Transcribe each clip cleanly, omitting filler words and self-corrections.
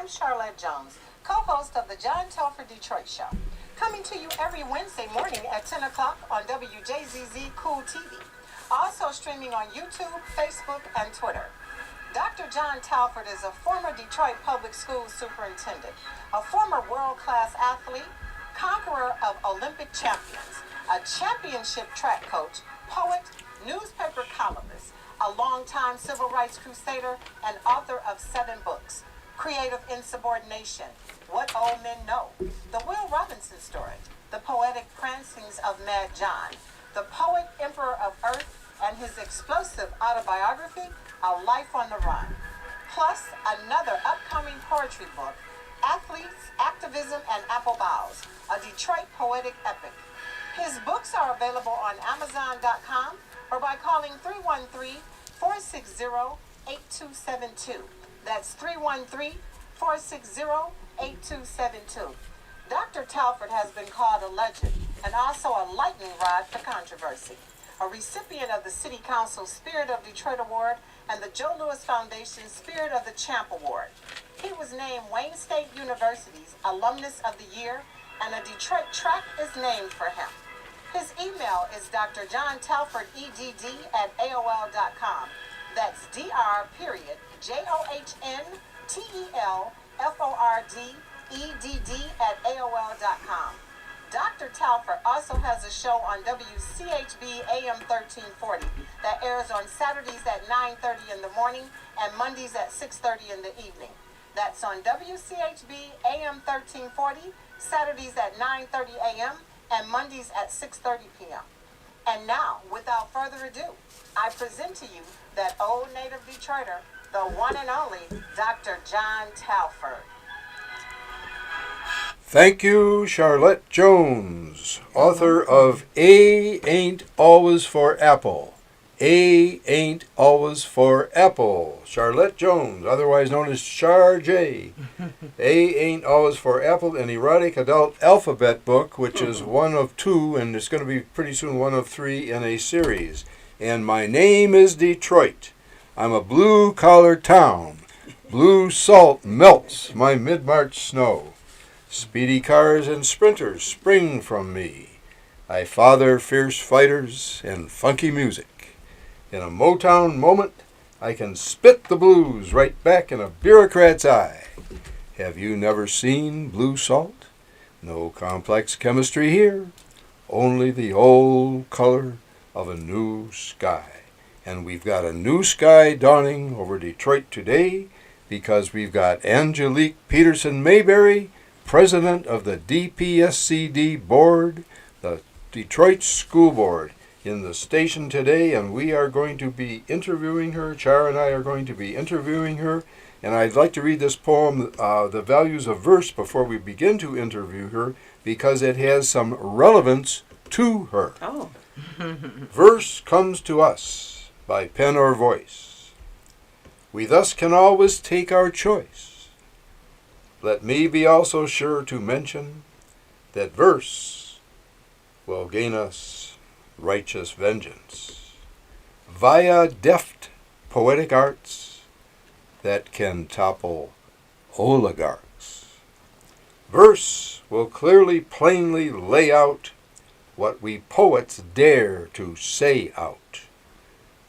I'm Charlotte Jones, co-host of the John Telford Detroit Show, coming to you every Wednesday morning at 10 o'clock on WJZZ Cool TV. Also streaming on YouTube, Facebook, and Twitter. Dr. John Telford is a former Detroit Public Schools superintendent, a former world-class athlete, conqueror of Olympic champions, a championship track coach, poet, newspaper columnist, a longtime civil rights crusader, and author of 7 books. Creative Insubordination, What Old Men Know, The Will Robinson Story, The Poetic Prancings of Mad John, The Poet Emperor of Earth, and his explosive autobiography, A Life on the Run. Plus, another upcoming poetry book, Athletes, Activism, and Apple Boughs, a Detroit poetic epic. His books are available on Amazon.com or by calling 313-460-8272. That's 313-460-8272. Dr. Telford has been called a legend and also a lightning rod for controversy, a recipient of the City Council Spirit of Detroit Award and the Joe Louis Foundation Spirit of the Champ Award. He was named Wayne State University's Alumnus of the Year, and a Detroit track is named for him. His email is drjohnttelfordedd@aol.com. That's dr.johntelfordedd@aol.com. Dr. Telford also has a show on WCHB AM 1340 that airs on Saturdays at 9:30 in the morning and Mondays at 6:30 in the evening. That's on WCHB AM 1340, Saturdays at 9:30 a.m. and Mondays at 6:30 p.m. And now, without further ado, I present to you that old native Detroiter, the one and only Dr. John Telford. Thank you, Charlotte Jones, author of A Ain't Always for Apple. A Ain't Always for Apple. Charlotte Jones, otherwise known as Char J. A Ain't Always for Apple, an erotic adult alphabet book, which is one of 2, and it's going to be pretty soon one of 3 in a series. And my name is Detroit. I'm a blue-collar town. Blue salt melts my mid-March snow. Speedy cars and sprinters spring from me. I father fierce fighters and funky music. In a Motown moment, I can spit the blues right back in a bureaucrat's eye. Have you never seen blue salt? No complex chemistry here, only the old color of a new sky. And we've got a new sky dawning over Detroit today because we've got Angelique Peterson Mayberry, president of the DPSCD board, the Detroit School Board, in the station today, and we are going to be interviewing her. Char and I are going to be interviewing her, and I'd like to read this poem, The Values of Verse, before we begin to interview her, because it has some relevance to her. Oh. Verse comes to us by pen or voice. We thus can always take our choice. Let me be also sure to mention that verse will gain us righteous vengeance via deft poetic arts that can topple oligarchs. Verse will clearly, plainly lay out what we poets dare to say out,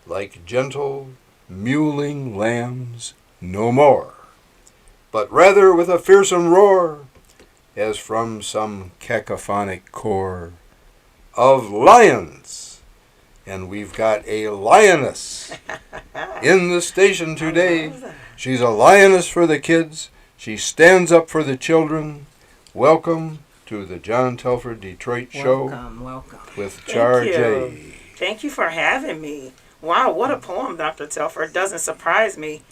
like gentle, mewling lambs no more, but rather with a fearsome roar, as from some cacophonic core of lions. And we've got a lioness in the station today. She's a lioness for the kids. She stands up for the children. Welcome to the John Telford Detroit Show. Welcome. With Char J. Thank you for having me. Wow, what a poem, Dr. Telford. Doesn't surprise me,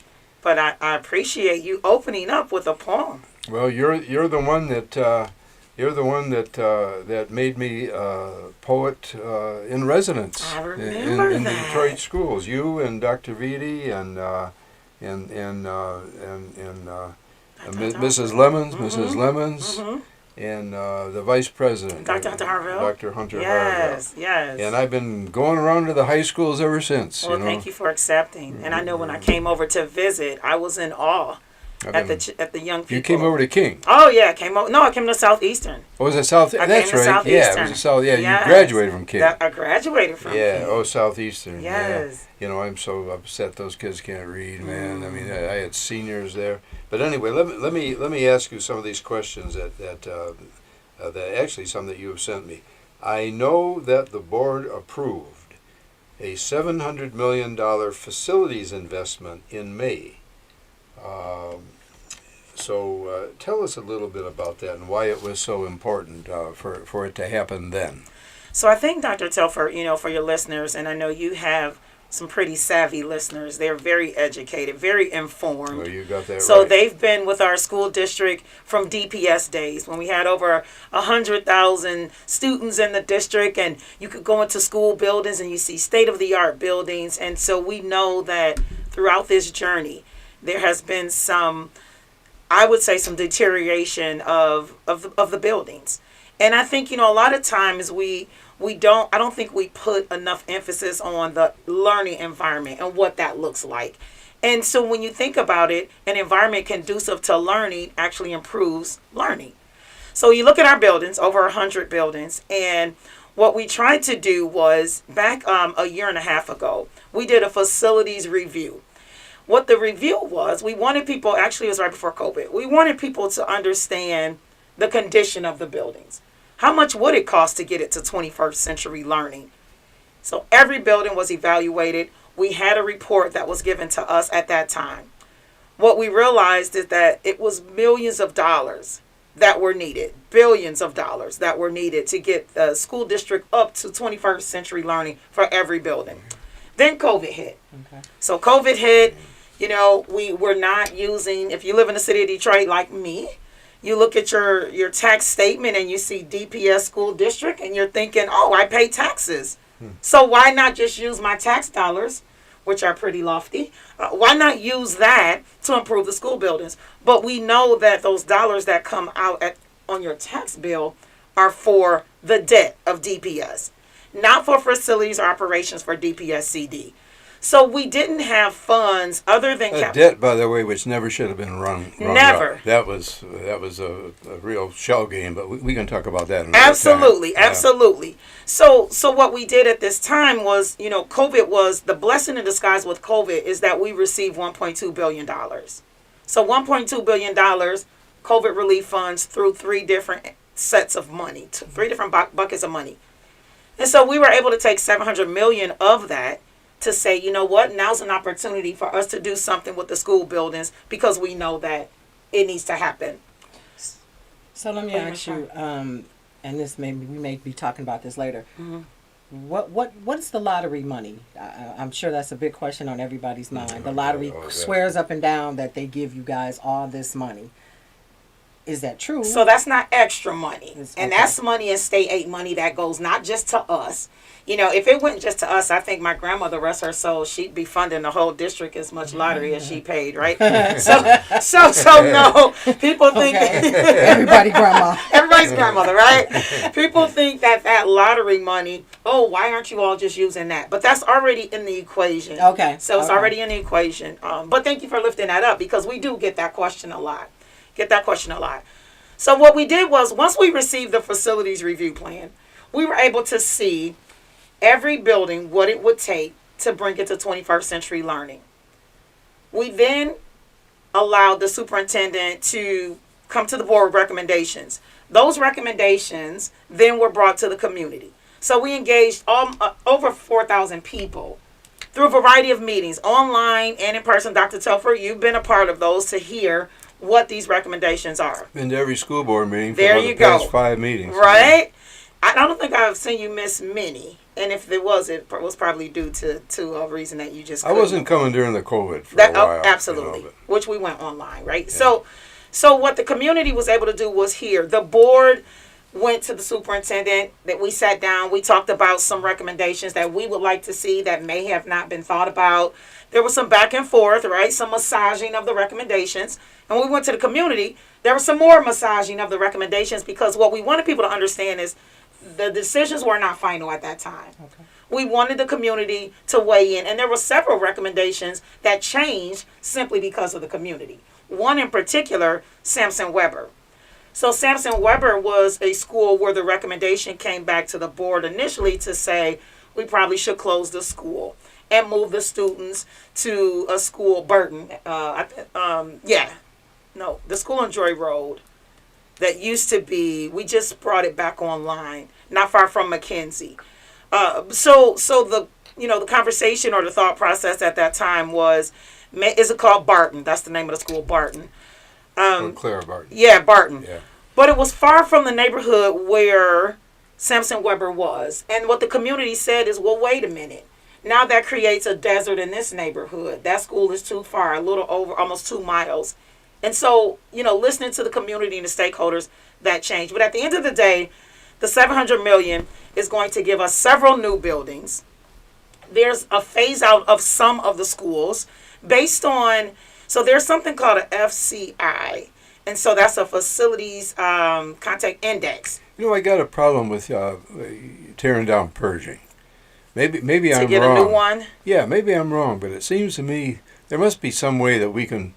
but I appreciate you opening up with a poem. Well, you're the one that that made me poet in residence. I remember in the that. Detroit schools. You and Dr. Vitti and Mrs. Lemons, Mrs. Lemons, and the vice president, Dr. Hunter Harville. Dr. Hunter Yes, Harville. yes. And I've been going around to the high schools ever since. Well, thank you for accepting. And I know when I came over to visit, I was in awe at the young people. You came over to King. Oh yeah, I came over. No, I came to Southeastern. Oh, was it South? I That's came to right. Southeastern. Yeah, it was a South. Yeah, Yes. you graduated from King. I graduated from Yeah. King. Oh, Southeastern. Yes. Yeah. You know, I'm so upset those kids can't read, man. I mean, I had seniors there. But anyway, let me ask you some of these questions that actually some that you have sent me. I know that the board approved a $700 million facilities investment in May. So tell us a little bit about that and why it was so important for it to happen then. So I think, Dr. Telford, for your listeners, and I know you have some pretty savvy listeners. They're very educated, very informed. Oh, you got that so right. They've been with our school district from DPS days when we had over 100,000 students in the district, and you could go into school buildings and you see state-of-the-art buildings. And so we know that throughout this journey, there has been some deterioration of the buildings. And I think, a lot of times I don't think we put enough emphasis on the learning environment and what that looks like. And so when you think about it, an environment conducive to learning actually improves learning. So you look at our buildings, over 100 buildings, and what we tried to do was back a year and a half ago, we did a facilities review. What the review was, we wanted people, actually it was right before COVID, we wanted people to understand the condition of the buildings. How much would it cost to get it to 21st century learning? So every building was evaluated. We had a report that was given to us at that time. What we realized is that it was millions of dollars that were needed, billions of dollars that were needed to get the school district up to 21st century learning for every building. Then COVID hit. Okay. So COVID hit, we were not using, if you live in the city of Detroit like me, you look at your tax statement and you see DPS school district and you're thinking, oh, I pay taxes. So why not just use my tax dollars, which are pretty lofty? Why not use that to improve the school buildings? But we know that those dollars that come out on your tax bill are for the debt of DPS, not for facilities or operations for DPS CD. So we didn't have funds other than debt, by the way, which never should have been run never. Up. That was a real shell game, but we can talk about that. Absolutely, time. Absolutely. So what we did at this time was, COVID was the blessing in disguise with COVID is that we received $1.2 billion. So $1.2 billion COVID relief funds through three different sets of money, three different buckets of money, and so we were able to take $700 million of that to say, you know what, now's an opportunity for us to do something with the school buildings because we know that it needs to happen. So let me ask you, and we may be talking about this later. Mm-hmm. What's the lottery money? I'm sure that's a big question on everybody's mind. The lottery swears up and down that they give you guys all this money. Is that true? So that's not extra money. And that's money in state aid money that goes not just to us. If it went just to us, I think my grandmother, rest her soul, she'd be funding the whole district as much lottery as she paid, right? so no, people think everybody's grandmother, right? People think that lottery money, oh, why aren't you all just using that? But that's already in the equation. Okay. So it's already in the equation. But thank you for lifting that up because we do get that question a lot. So what we did was once we received the facilities review plan, we were able to see every building, what it would take to bring it to 21st century learning. We then allowed the superintendent to come to the board with recommendations. Those recommendations then were brought to the community. So we engaged over 4,000 people through a variety of meetings, online and in person. Dr. Telford, you've been a part of those to hear what these recommendations are. Been to every school board meeting for the past 5 meetings. Right? I don't think I've seen you miss many. And if it was probably due to a reason that you just couldn't. I wasn't coming during the COVID for a while. Absolutely. Which we went online, right? Yeah. So what the community was able to do was hear. The board went to the superintendent, that we sat down, we talked about some recommendations that we would like to see that may have not been thought about. There was some back and forth, right? Some massaging of the recommendations. And when we went to the community, there was some more massaging of the recommendations because what we wanted people to understand is the decisions were not final at that time. Okay. We wanted the community to weigh in, and there were several recommendations that changed simply because of the community. one in particular, Sampson Weber. So Sampson Weber was a school where the recommendation came back to the board initially to say we probably should close the school and move the students to a school, Burton. The school on Joy Road that used to be, we just brought it back online, not far from Mackenzie. So the conversation or the thought process at that time was, is it called Barton? That's the name of the school, Barton. Clara Barton. Yeah, Barton. Yeah. But it was far from the neighborhood where Sampson Weber was. And what the community said is, well, wait a minute. Now that creates a desert in this neighborhood. That school is too far, a little over, almost 2 miles. And so, listening to the community and the stakeholders, that changed. But at the end of the day, the $700 million is going to give us several new buildings. There's a phase out of some of the schools based on, so there's something called a FCI. And so that's a facilities contact index. I got a problem with tearing down Pershing. Maybe I'm wrong. To get a new one? Yeah, maybe I'm wrong, but it seems to me there must be some way that we can,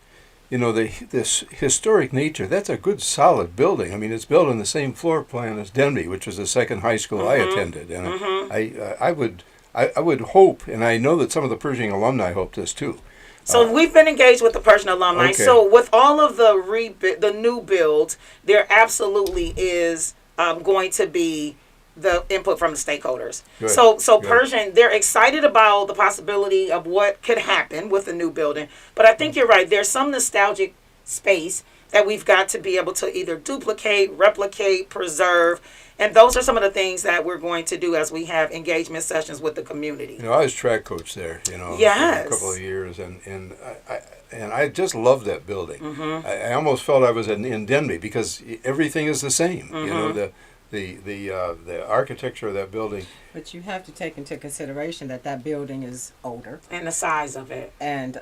this historic nature, that's a good solid building. I mean, it's built on the same floor plan as Denby, which was the second high school I attended. And I would hope, and I know that some of the Pershing alumni hope this too. So we've been engaged with the Pershing alumni. Okay. So with all of the new builds, there absolutely is going to be the input from the stakeholders. Good. So Good. Pershing, they're excited about the possibility of what could happen with the new building. But I think you're right. There's some nostalgic space that we've got to be able to either duplicate, replicate, preserve. And those are some of the things that we're going to do as we have engagement sessions with the community. I was track coach there, yes. for a couple of years, and I just loved that building. Mm-hmm. I almost felt I was in Denby because everything is the same. Mm-hmm. The architecture of that building. But you have to take into consideration that building is older. And the size of it. And,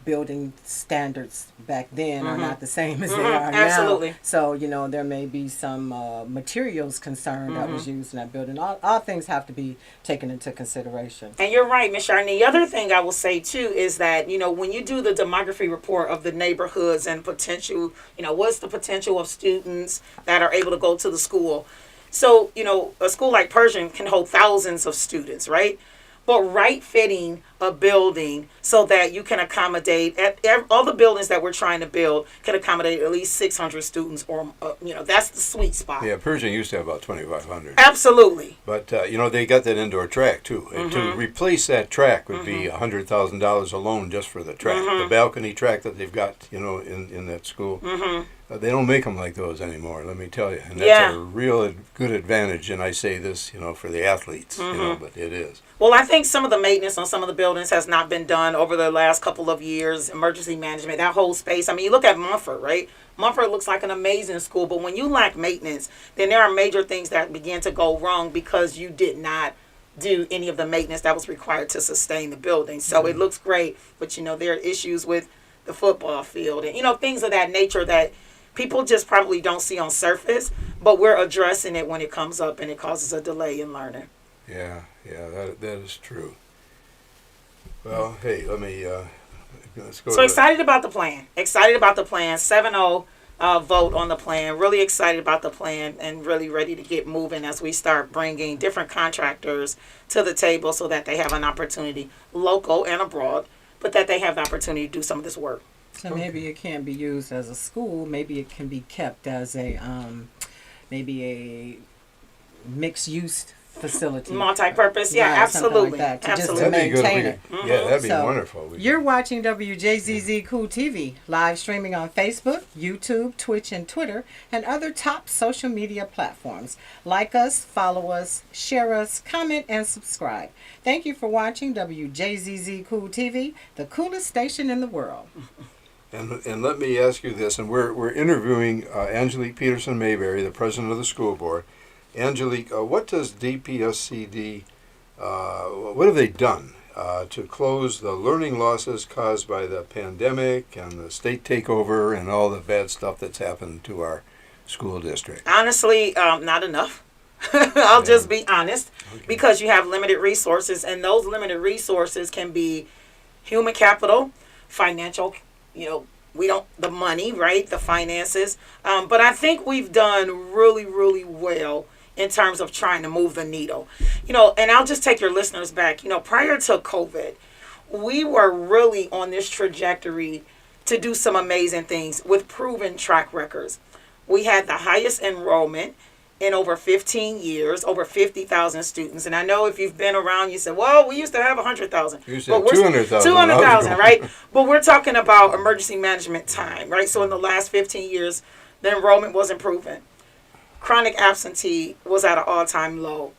building standards back then are not the same as they are Absolutely. now. So, there may be some materials concern that was used in that building. All things have to be taken into consideration. And you're right, Ms. Charney. The other thing I will say, too, is that, when you do the demography report of the neighborhoods and potential, what's the potential of students that are able to go to the school. So, a school like Pershing can hold thousands of students, right? But right-fitting a building so that you can accommodate, all the buildings that we're trying to build can accommodate at least 600 students or, that's the sweet spot. Yeah, Pershing used to have about 2,500. Absolutely. But, they got that indoor track, too. And to replace that track would be $100,000 alone just for the track. The balcony track that they've got, in that school. They don't make them like those anymore, let me tell you. And that's a real good advantage, and I say this, for the athletes, but it is. Well, I think some of the maintenance on some of the buildings has not been done over the last couple of years. Emergency management, that whole space. I mean, you look at Mumford, right? Mumford looks like an amazing school, but when you lack maintenance, then there are major things that begin to go wrong because you did not do any of the maintenance that was required to sustain the building. So it looks great, but, there are issues with the football field and, things of that nature that people just probably don't see on surface, but we're addressing it when it comes up and it causes a delay in learning. Yeah, that is true. Well, hey, let's go. So excited about the plan. 7-0 vote on the plan. Really excited about the plan and really ready to get moving as we start bringing different contractors to the table so that they have an opportunity, local and abroad, but that they have the opportunity to do some of this work. So maybe it can't be used as a school. Maybe it can be kept as a mixed-use facility. Multi-purpose, absolutely. Like that, absolutely. Just to maintain it. Yeah, that'd be wonderful. You're watching WJZZ Cool TV, live streaming on Facebook, YouTube, Twitch, and Twitter, and other top social media platforms. Like us, follow us, share us, comment, and subscribe. Thank you for watching WJZZ Cool TV, the coolest station in the world. And let me ask you this, and we're interviewing Angelique Peterson Mayberry, the president of the school board. Angelique, what does DPSCD, what have they done to close the learning losses caused by the pandemic and the state takeover and all the bad stuff that's happened to our school district? Honestly, not enough. I'll just be honest, because you have limited resources, and those limited resources can be human capital, financial, the money, right? The finances. But I think we've done really, really well in terms of trying to move the needle. And I'll just take your listeners back. Prior to COVID, we were really on this trajectory to do some amazing things with proven track records. We had the highest enrollment in over 15 years, over 50,000 students. And I know if you've been around, you said, well, we used to have 100,000. You said 200,000. 200,000, right? But we're talking about emergency management time, right? So in the last 15 years, the enrollment was improving. Chronic absentee was at an all-time low.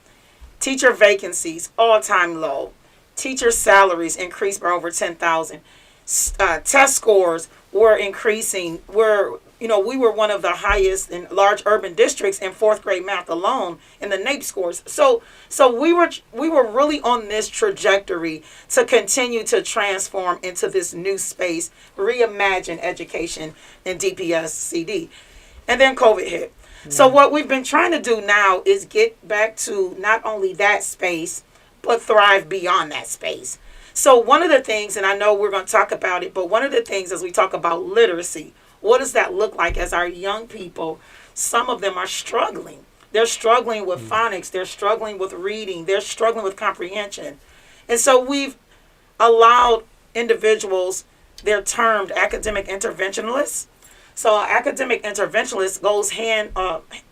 Teacher vacancies, all-time low. Teacher salaries increased by over 10,000. Test scores were increasing. We were one of the highest in large urban districts in fourth grade math alone in the NAEP scores. So we were really on this trajectory to continue to transform into this new space, reimagine education in DPS CD. And then COVID hit. Mm-hmm. So what we've been trying to do now is get back to not only that space, but thrive beyond that space. So one of the things, and I know we're going to talk about it, but one of the things as we talk about literacy, what does that look like as our young people? Some of them are struggling. They're struggling with phonics. They're struggling with reading. They're struggling with comprehension. And so we've allowed individuals, they're termed academic interventionalists. So an academic interventionalist goes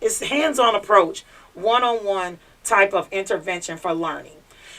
it's hands-on approach, one-on-one type of intervention for learning.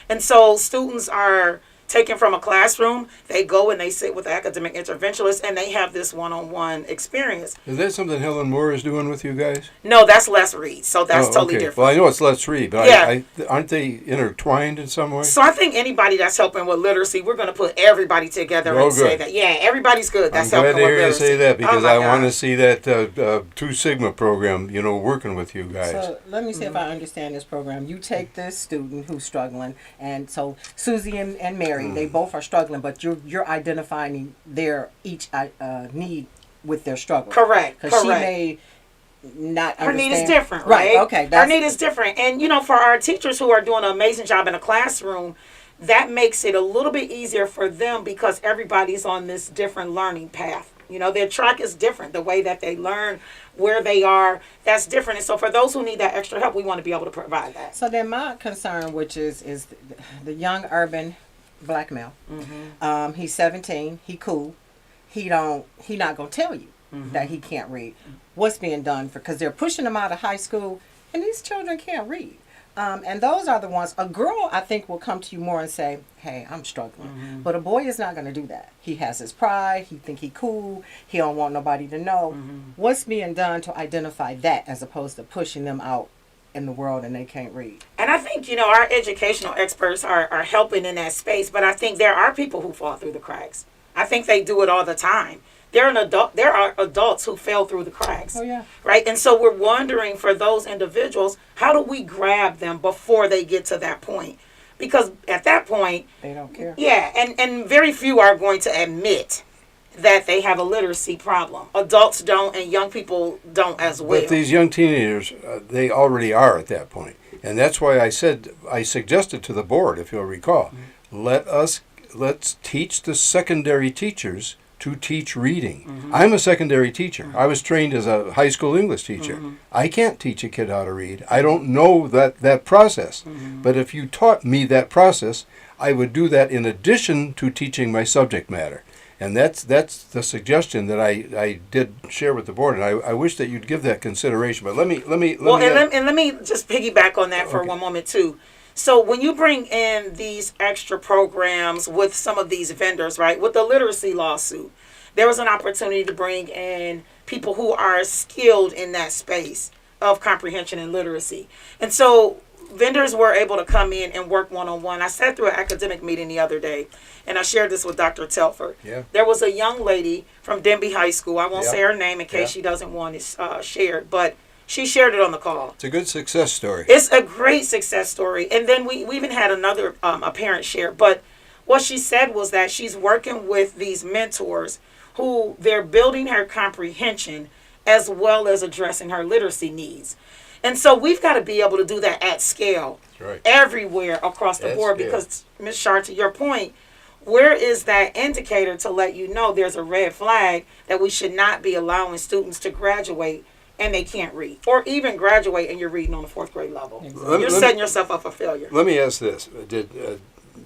And so students are taken from a classroom, they go and they sit with the academic interventionalists, and they have this one-on-one experience. Is that something Helen Moore is doing with you guys? No, that's Les Reed, so that's totally different. Well, I know it's Les Reed, but yeah. Aren't they intertwined in some way? So I think anybody that's helping with literacy, we're going to put everybody together and say that. Yeah, everybody's good. That's helping with literacy. I'm glad to hear you say that, because I want to see that 2 Sigma program, working with you guys. So let me see if I understand this program. You take this student who's struggling, and so Susie and Mary, they both are struggling, but you're identifying their each need with their struggle. Correct. Because she may not understand. Her need is different, right? Okay. Her need is different. And, for our teachers who are doing an amazing job in a classroom, that makes it a little bit easier for them because everybody's on this different learning path. Their track is different. The way that they learn, where they are, that's different. And so for those who need that extra help, we want to be able to provide that. So then my concern, which is the young urban black male. Mm-hmm. He's 17. He cool. He not gonna tell you that he can't read. What's being done because they're pushing him out of high school, and these children can't read. And those are the ones. A girl, I think, will come to you more and say, "Hey, I'm struggling," but a boy is not gonna do that. He has his pride. He think he cool. He don't want nobody to know. What's being done to identify that as opposed to pushing them out in the world and they can't read? And I think, our educational experts are helping in that space, but I think there are people who fall through the cracks. I think they do it all the time. There are adults who fell through the cracks. Oh, yeah. Right? And so we're wondering for those individuals, how do we grab them before they get to that point? Because at that point, they don't care. Yeah, and very few are going to admit that they have a literacy problem. Adults don't, and young people don't as well. But these young teenagers, they already are at that point. And that's why I suggested to the board, if you'll recall, let's teach the secondary teachers to teach reading. I'm a secondary teacher. I was trained as a high school English teacher. I can't teach a kid how to read. I don't know that process. But if you taught me that process, I would do that in addition to teaching my subject matter. And that's the suggestion that I did share with the board, and I wish that you'd give that consideration. But let me just piggyback on that for one moment too. So when you bring in these extra programs with some of these vendors, right, with the literacy lawsuit, there was an opportunity to bring in people who are skilled in that space of comprehension and literacy. And so vendors were able to come in and work one-on-one. I sat through an academic meeting the other day, and I shared this with Dr. Telford. Yeah. There was a young lady from Denby High School. I won't say her name in case she doesn't want it shared, but she shared it on the call. It's a good success story. It's a great success story. And then we even had another a parent share. But what she said was that she's working with these mentors who they're building her comprehension as well as addressing her literacy needs. And so we've got to be able to do that at scale. That's right. Everywhere across the board. Scale. Because, Ms. Shar, to your point, Where is that indicator to let you know there's a red flag that we should not be allowing students to graduate and they can't read, or even graduate and you're reading on the fourth grade level? Exactly. You're setting yourself up for failure. Let me ask this: did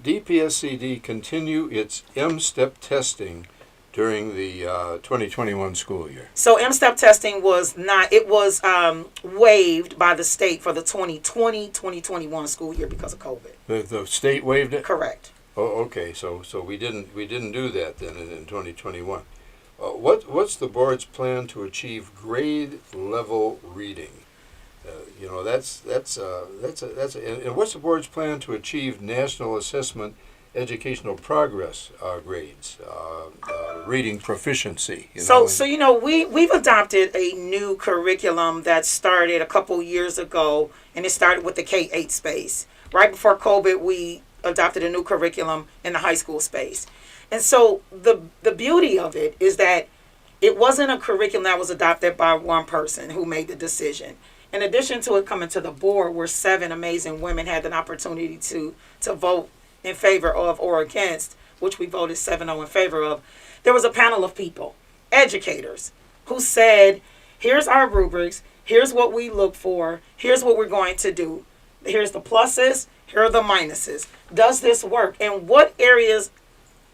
DPSCD continue its M-STEP testing during the 2021 school year? So M-STEP testing was not, it was waived by the state for the 2020-2021 school year because of COVID. The state waived it. Correct. Oh, okay. So we didn't do that then in 2021. What's the board's plan to achieve grade level reading? And what's the board's plan to achieve national assessment educational progress grades, reading proficiency? We've adopted a new curriculum that started a couple years ago, and it started with the K-8 space. Right before COVID, we adopted a new curriculum in the high school space. And so the beauty of it is that it wasn't a curriculum that was adopted by one person who made the decision. In addition to it coming to the board, where 7 amazing women had an opportunity to vote in favor of or against, which we voted 7-0 in favor of, there was a panel of people, educators, who said, here's our rubrics, here's what we look for, here's what we're going to do. Here's the pluses, here are the minuses. Does this work? And what areas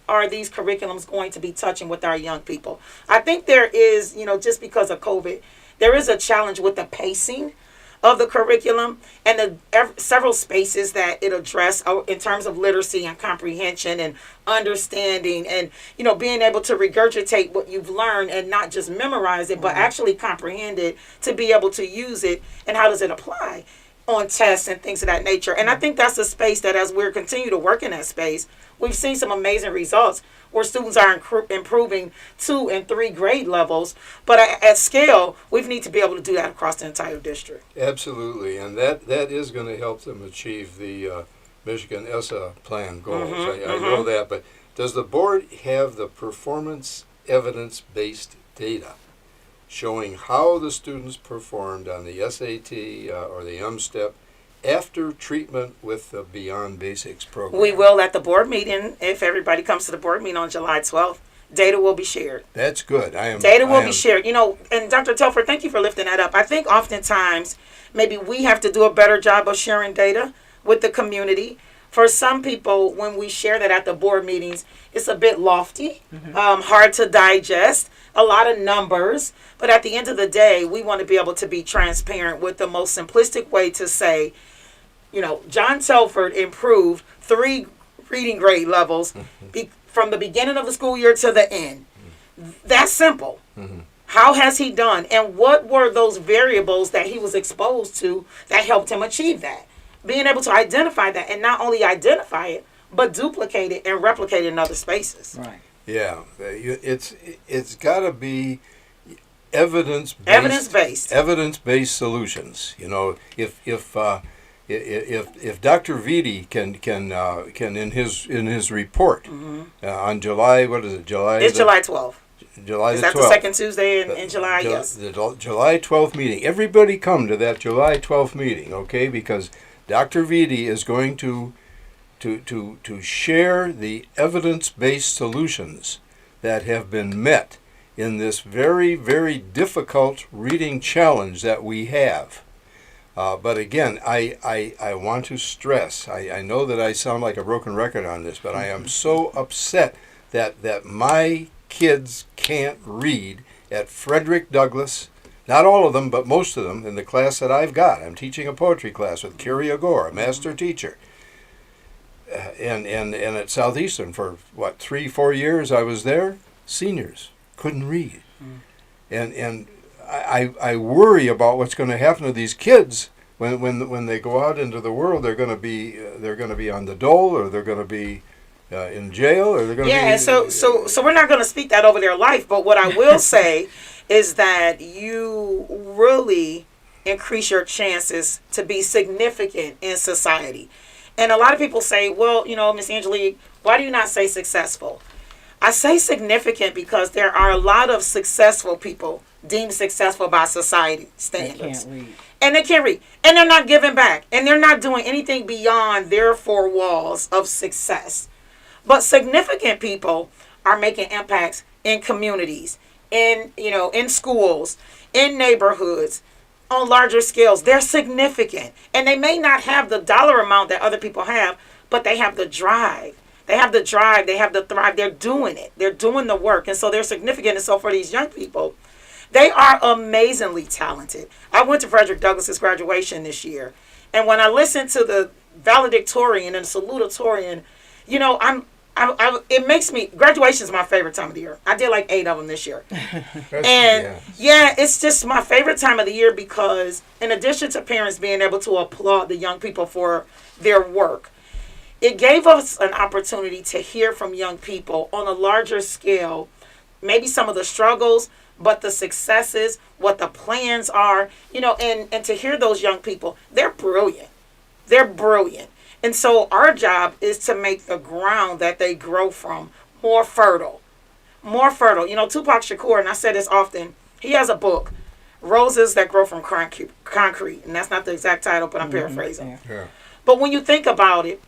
are these curriculums going to be touching with our young people? I think there is, just because of COVID, there is a challenge with the pacing of the curriculum and the several spaces that it addressed in terms of literacy and comprehension and understanding and, being able to regurgitate what you've learned and not just memorize it, but actually comprehend it to be able to use it. And how does it apply on tests and things of that nature? And I think that's a space that, as we're continue to work in that space, we've seen some amazing results where students are improving 2 and 3 grade levels. But at scale, we need to be able to do that across the entire district. Absolutely. And that is going to help them achieve the Michigan ESSA plan goals. I know that. But does the board have the performance evidence-based data showing how the students performed on the SAT or the M-STEP after treatment with the Beyond Basics program? We will at the board meeting. If everybody comes to the board meeting on July 12th, data will be shared. That's good. Data will be shared. And Dr. Telford, thank you for lifting that up. I think oftentimes maybe we have to do a better job of sharing data with the community. For some people, when we share that at the board meetings, it's a bit lofty, hard to digest, a lot of numbers. But at the end of the day, we want to be able to be transparent with the most simplistic way to say, John Telford improved 3 reading grade levels from the beginning of the school year to the end. That's simple. How has he done? And what were those variables that he was exposed to that helped him achieve that? Being able to identify that, and not only identify it, but duplicate it and replicate it in other spaces. Right. Yeah. It's got to be evidence-based solutions. If Dr. Vitti can in his report on July, what is it? It's July 12th. July is the 12th. Is that the second Tuesday in July? Yes. The July 12th meeting. Everybody come to that July 12th meeting, okay? Because Dr. Vitti is going to share the evidence-based solutions that have been met in this very, very difficult reading challenge that we have. But again, I want to stress, I know that I sound like a broken record on this, but I am so upset that my kids can't read at Frederick Douglass. Not all of them, but most of them in the class that I've got. I'm teaching a poetry class with Kiri Agor, a master teacher. And at Southeastern for, 3-4 years I was there, seniors couldn't read. And I worry about what's going to happen to these kids when they go out into the world. They're going to be on the dole, or they're going to be in jail, or they're going to be... Yeah, so we're not going to speak that over their life, but what I will say is that you really increase your chances to be significant in society. And a lot of people say, well, Miss Angelique, why do you not say successful? I say significant because there are a lot of successful people deemed successful by society standards. They can't read. And they can't read. And they're not giving back. And they're not doing anything beyond their 4 walls of success. But significant people are making impacts in communities, in schools, in neighborhoods, on larger scales. They're significant. And they may not have the dollar amount that other people have, but they have the drive. They have the drive. They have the thrive. They're doing it. They're doing the work. And so they're significant. And so for these young people, they are amazingly talented. I went to Frederick Douglass's graduation this year. And when I listened to the valedictorian and salutatorian, it makes me, graduation is my favorite time of the year. I did like 8 of them this year. It's just my favorite time of the year because in addition to parents being able to applaud the young people for their work, it gave us an opportunity to hear from young people on a larger scale, maybe some of the struggles, but the successes, what the plans are, and to hear those young people, they're brilliant. They're brilliant. And so our job is to make the ground that they grow from more fertile. More fertile. Tupac Shakur, and I say this often, he has a book, Roses That Grow from Concrete. And that's not the exact title, but I'm paraphrasing. Yeah. But when you think about it,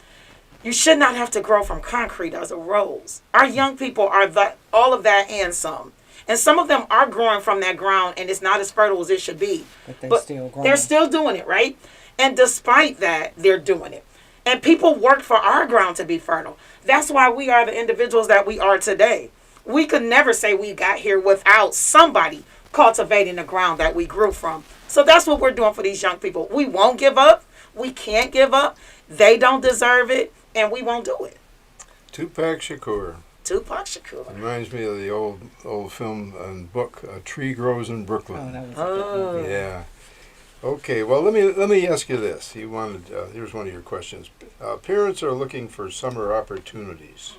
you should not have to grow from concrete as a rose. Our young people are all of that and some. And some of them are growing from that ground, and it's not as fertile as it should be. But still growing. They're still doing it, right? And despite that, they're doing it. And people worked for our ground to be fertile. That's why we are the individuals that we are today. We could never say we got here without somebody cultivating the ground that we grew from. So that's what we're doing for these young people. We won't give up. We can't give up. They don't deserve it, and we won't do it. Tupac Shakur. Tupac Shakur. Reminds me of the old film and book, A Tree Grows in Brooklyn. That was a good movie. Yeah. Okay, well, let me ask you this. Here's one of your questions. Parents are looking for summer opportunities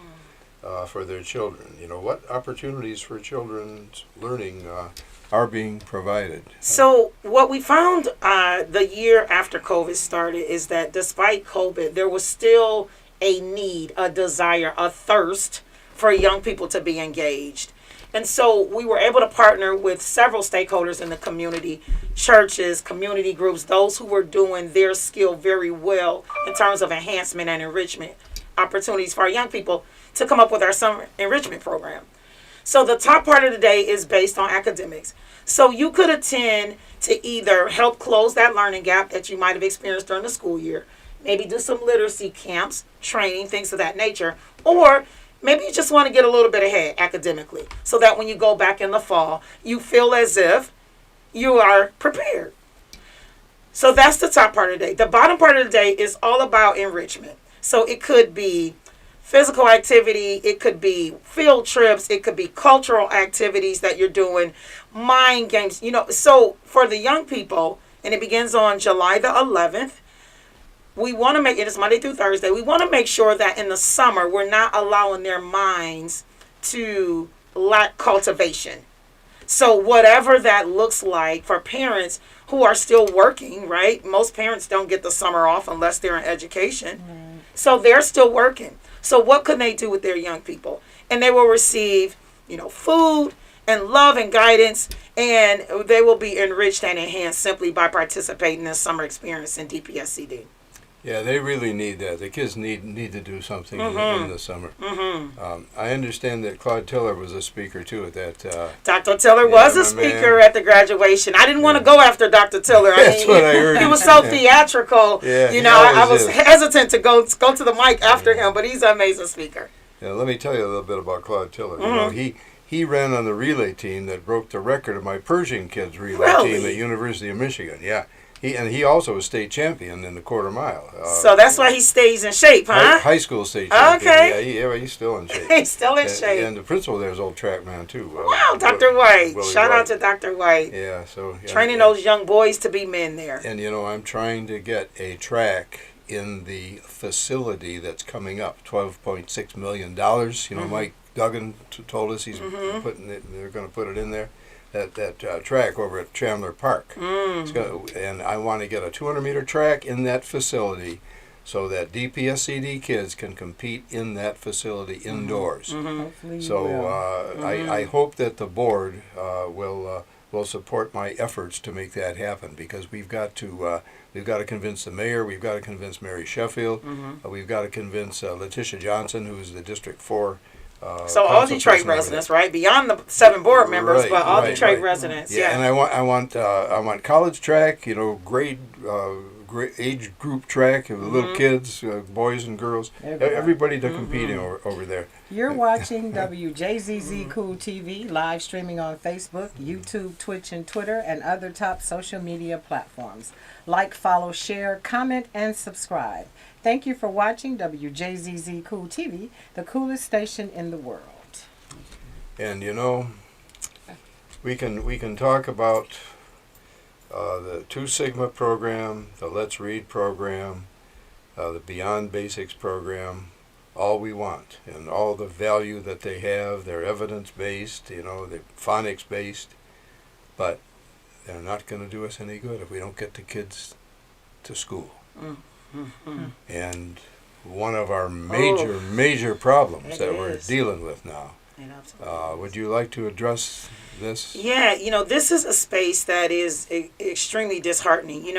for their children. What opportunities for children's learning are being provided? So what we found the year after COVID started is that despite COVID, there was still a need, a desire, a thirst for young people to be engaged. And so we were able to partner with several stakeholders in the community, churches, community groups, those who were doing their skill very well in terms of enhancement and enrichment opportunities for our young people to come up with our summer enrichment program. So the top part of the day is based on academics. So you could attend to either help close that learning gap that you might have experienced during the school year, maybe do some literacy camps, training, things of that nature, or maybe you just want to get a little bit ahead academically so that when you go back in the fall, you feel as if you are prepared. So that's the top part of the day. The bottom part of the day is all about enrichment. So it could be physical activity, it could be field trips, it could be cultural activities that you're doing, mind games. So for the young people, and it begins on July the 11th, we want to make it, it's Monday through Thursday, we want to make sure that in the summer we're not allowing their minds to lack cultivation. So whatever that looks like for parents who are still working, right? Most parents don't get the summer off unless they're in education. Right. So they're still working. So what can they do with their young people? And they will receive, food and love and guidance, and they will be enriched and enhanced simply by participating in this summer experience in DPSCD. Yeah, they really need that. The kids need to do something in the summer. Mm-hmm. I understand that Claude Tiller was a speaker too at that. Dr. Tiller was a speaker at the graduation. I didn't want to go after Dr. Tiller. That's what I heard. He was so theatrical. Yeah, I was hesitant to go to the mic after him, but he's an amazing speaker. Yeah, let me tell you a little bit about Claude Tiller. Mm-hmm. He ran on the relay team that broke the record of my Pershing kids relay team at University of Michigan. Yeah. He also was state champion in the quarter mile. So that's why he stays in shape, huh? High school state champion. Okay. Yeah, he's still in shape. He's still in shape. And the principal there is old track man too. Wow, Dr. White. Shout out to Dr. White. Yeah, so training those young boys to be men there. And I'm trying to get a track in the facility that's coming up, $12.6 million. Mike Duggan told us he's putting it. They're going to put it in there. That track over at Chandler Park. And I want to get a 200-meter track in that facility so that DPSCD kids can compete in that facility indoors. Mm-hmm. So I hope that the board will will support my efforts to make that happen, because we've got to convince the mayor, we've got to convince Mary Sheffield, we've got to convince Letitia Johnson, who's the District 4. So all Detroit residents, right? Beyond the 7 board members, Right, but all right, Detroit right. residents. Yeah, and I want college track, grade age group track of the little kids, boys and girls, everybody to competing over there. You're watching WJZZ Cool TV, live streaming on Facebook, YouTube, Twitch, and Twitter, and other top social media platforms. Like, follow, share, comment, and subscribe. Thank you for watching WJZZ Cool TV, the coolest station in the world. And we can talk about the 2 Sigma program, the Let's Read program, the Beyond Basics program, all we want, and all the value that they have. They're evidence-based, they're phonics-based, but they're not going to do us any good if we don't get the kids to school. And one of our major problems that we're dealing with now. Would you like to address this? Yeah, this is a space that is extremely disheartening.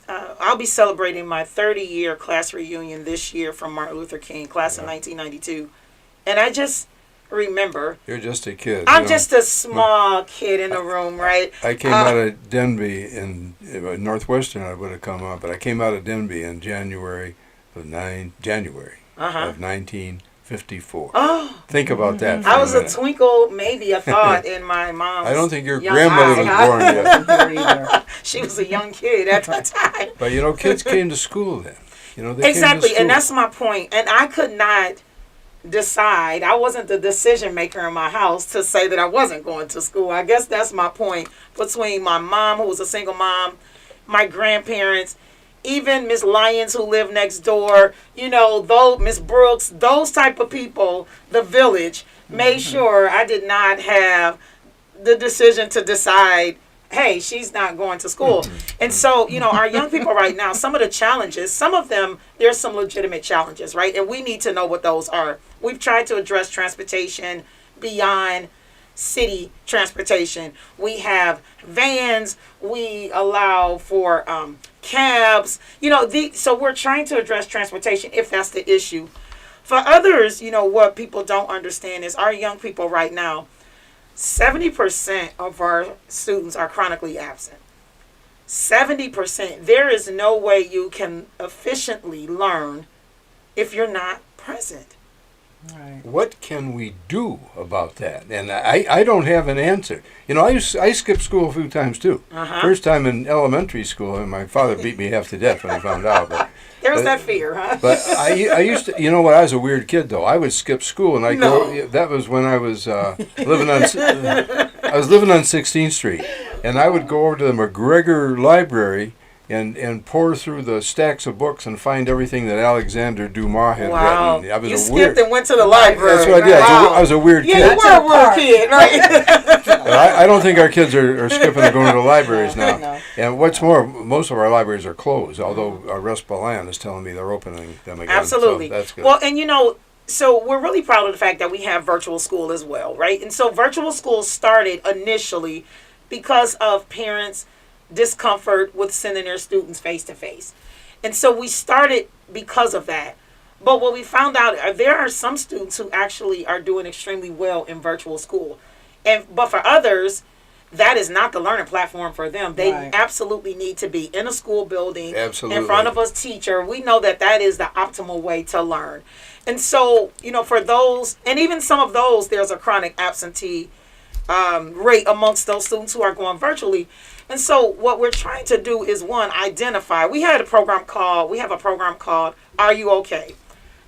I'll be celebrating my 30-year class reunion this year from Martin Luther King, class of 1992. And I just remember... You're just a kid. I'm just a small kid in the room, right? I came out of Denby in Northwestern. I would have come up, but I came out of Denby in January of 1954. Oh, think about that. I was a twinkle, maybe a thought in my mom's. I don't think your young grandmother was born yet. She was a young kid at that time. But kids came to school then. Exactly, and that's my point. And I could not decide. I wasn't the decision maker in my house to say that I wasn't going to school. I guess that's my point. Between my mom, who was a single mom, my grandparents, even Miss Lyons, who lived next door, Miss Brooks, those type of people, the village, made sure I did not have the decision to decide, hey, she's not going to school. And so, our young people right now, some of the challenges, some of them, there's some legitimate challenges, right? And we need to know what those are. We've tried to address transportation beyond city transportation. We have vans. We allow for cabs. So we're trying to address transportation if that's the issue. For others, what people don't understand is our young people right now, 70% of our students are chronically absent. 70%. There is no way you can efficiently learn if you're not present. Right. What can we do about that? And I don't have an answer. I skipped school a few times too. First time in elementary school, and my father beat me half to death when I found out. There's that fear, huh? But I used to, I was a weird kid though. I would skip school, and go. That was when I was living on 16th Street, and I would go over to the McGregor Library and pour through the stacks of books and find everything that Alexander Dumas had written. I was you skipped and went to the library. That's what I did. Wow. I was a weird kid. Yeah, you were a weird kid, right? I don't think our kids are skipping and going to the libraries now. No. And what's more, most of our libraries are closed, although Russ Balan is telling me they're opening them again. Absolutely. So that's good. Well, and so we're really proud of the fact that we have virtual school as well, right? And so virtual school started initially because of parents' discomfort with sending their students face to face. And so we started because of that. But what we found out, there are some students who actually are doing extremely well in virtual school. But for others, that is not the learning platform for them. They absolutely need to be in a school building, in front of a teacher. We know that is the optimal way to learn. And so, for those, and even some of those, there's a chronic absentee rate amongst those students who are going virtually. And so what we're trying to do is, one, identify. We have a program called Are You Okay?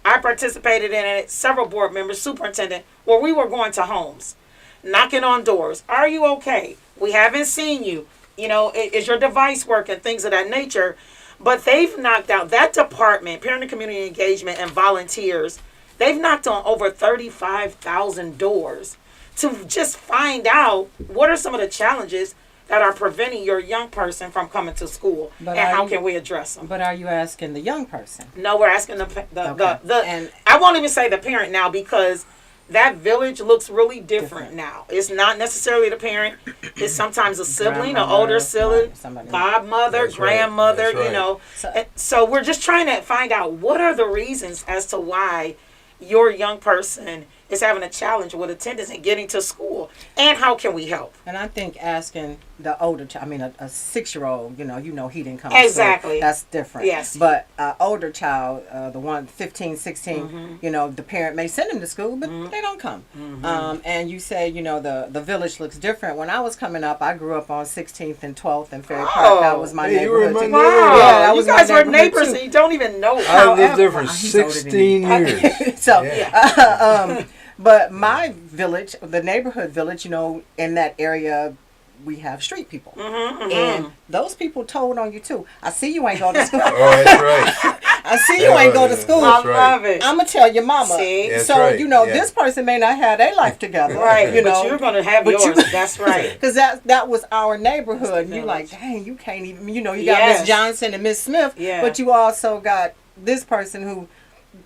I participated in it, several board members, superintendent, where we were going to homes, knocking on doors. Are you okay? We haven't seen you. Is your device working? Things of that nature. But they've knocked out that department, parent and community engagement and volunteers. They've knocked on over 35,000 doors to just find out what are some of the challenges that are preventing your young person from coming to school, and how can we address them? But are you asking the young person? No, we're asking the I won't even say the parent now, because that village looks really different now. It's not necessarily the parent. It's sometimes a sibling, an older sibling, godmother, That's right. grandmother, That's right. you know. So we're just trying to find out what are the reasons as to why your young person is having a challenge with attendance and getting to school, and how can we help? And I think asking the older child, I mean, a 6-year-old, you know, he didn't come. Exactly. To school. That's different. Yes. But older child, the one 15, 16, you know, the parent may send him to school, but they don't come. And you say, you know, the village looks different. When I was coming up, I grew up on 16th and 12th and Ferry Park. That was my Hey, you were in neighborhood. my too. neighborhood. Yeah, that you was guys my were neighborhood neighbors too. and you don't even know. I lived there for he's older than 16 years. So, but my village, the neighborhood village, you know, in that area, we have street people. And those people told on you too. I see you ain't go to school. Oh, that's right. I see you ain't go to school. That's I right. love it. I'm going to tell your mama. See? That's So, right. you know, Yeah. this person may not have their life together. Right, You but know, you're going to have but yours. you- That's right. because that was our neighborhood. And you village. like, dang, you can't even, you know, you got Yes. Miss Johnson and Miss Smith, Yeah. but you also got this person who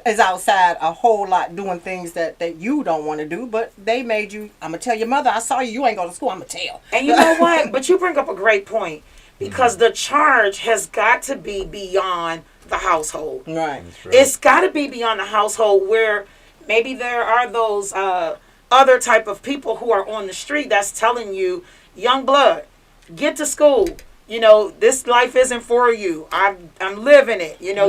is outside a whole lot doing things that you don't want to do, but they made you, I'm going to tell your mother, I saw you, you ain't go to school, I'm going to tell. And you know what? But you bring up a great point, because the charge has got to be beyond the household. Right. That's right. It's got to be beyond the household, where maybe there are those other type of people who are on the street that's telling you, young blood, get to school. You know, this life isn't for you. I'm living it. You know,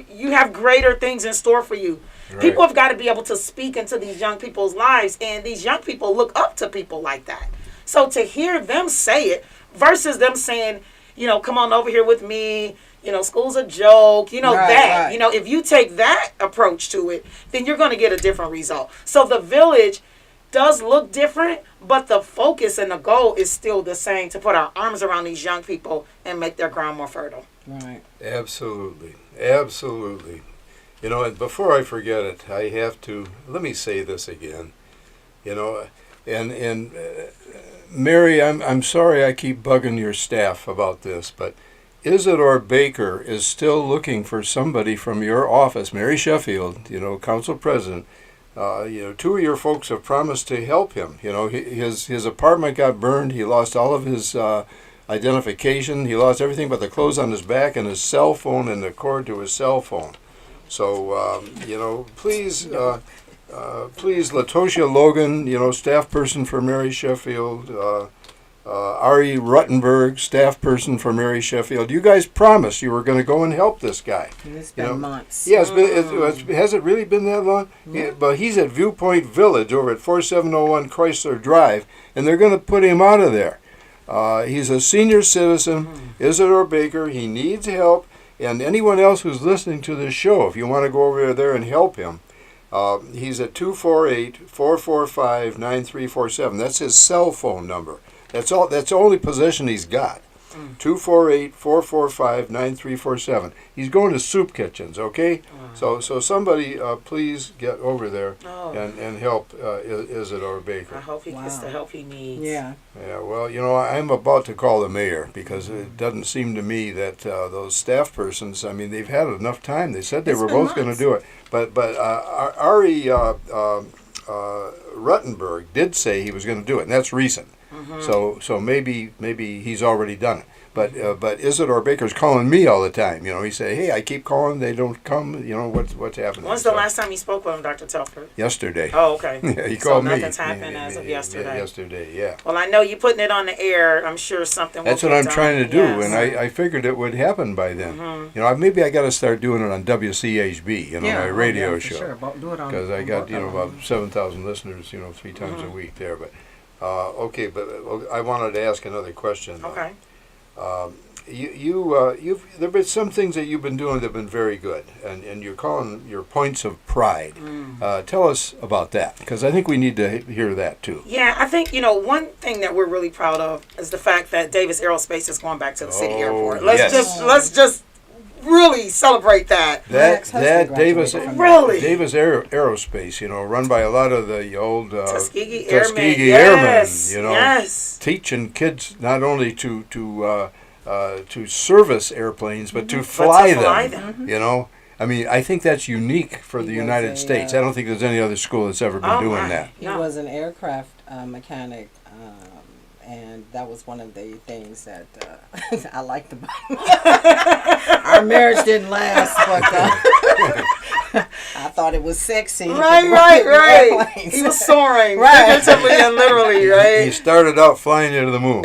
you have greater things in store for you. Right. People have got to be able to speak into these young people's lives, and these young people look up to people like that. So to hear them say it versus them saying, you know, come on over here with me, you know, school's a joke, you know, Right. you know, if you take that approach to it, then you're going to get a different result. So the village does look different, but the focus and the goal is still the same, to put our arms around these young people and make their ground more fertile. Right. Absolutely. Absolutely. You know, and before I forget it, I have to, let me say this again. You know, and Mary, I'm sorry I keep bugging your staff about this, but Isidore Baker is still looking for somebody from your office, Mary Sheffield, you know, council president. You know, 2 of your folks have promised to help him. You know, his apartment got burned. He lost all of his identification. He lost everything but the clothes on his back and his cell phone and the cord to his cell phone. So, you know, please, Latoshia Logan, you know, staff person for Mary Sheffield, Ari Ruttenberg, staff person for Mary Sheffield. You guys promised you were going to go and help this guy. And it's been months. Yeah, has it really been that long? Yeah, but he's at Viewpoint Village over at 4701 Chrysler Drive, and they're going to put him out of there. He's a senior citizen, Isidore Baker. He needs help, and anyone else who's listening to this show, if you want to go over there and help him, he's at 248-445-9347. That's his cell phone number. That's all. That's the only possession he's got. 248-445-9347. He's going to soup kitchens, okay? So somebody please get over there and help Isidore Baker. I hope he gets the help he needs. Yeah. Yeah, well, you know, I'm about to call the mayor, because it doesn't seem to me that those staff persons, I mean, they've had enough time. They said they were both going to do it. But Ari Ruttenberg did say he was going to do it, and that's recent. So maybe he's already done it. But Isidore Baker's calling me all the time. You know, he say, "Hey, I keep calling, they don't come. You know, what's happening?" When's the last time you spoke with him, Dr. Telford? Yesterday. Oh, okay. Yeah, he So called me. nothing's happened as of yesterday. Yesterday, yeah. Well, I know you putting it on the air. I'm sure something will That's what get I'm done. trying to do, Yes. and I figured it would happen by then. You know, maybe I got to start doing it on WCHB, you know, my radio show. Sure. Do it on, Because I got, you know, both of about 7,000 listeners, you know, 3 times a week there. But okay, but I wanted to ask another question. Okay. You've there have been some things that you've been doing that have been very good, and you're calling your points of pride. Tell us about that, because I think we need to hear that too. Yeah, I think, you know, one thing that we're really proud of is the fact that Davis Aerospace is going back to the city airport. Let's just really celebrate that. That Davis Really? Davis Aerospace, you know, run by a lot of the old Tuskegee Tuskegee Airmen. Airmen, Yes. you know, Yes. teaching kids not only to service airplanes, but to fly them. You know, I mean, I think that's unique for the He was United a, States. I don't think there's any other school that's ever been Oh, doing my. that. He No. was an aircraft mechanic, and that was one of the things that I liked about him. Our marriage didn't last, but I thought it was sexy. Right. Airplanes. He was soaring, Right. figuratively and literally, He right? started out flying you to the moon.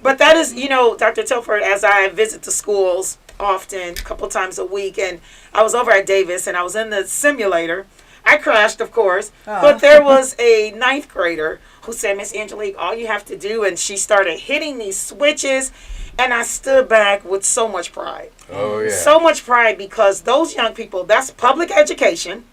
But that is, Dr. Telford, as I visit the schools often, a couple times a week, and I was over at Davis, and I was in the simulator. I crashed, of course, but there was a ninth grader who said, Miss Angelique, all you have to do, and she started hitting these switches, and I stood back with so much pride. Oh, yeah. So much pride, because those young people, that's public education.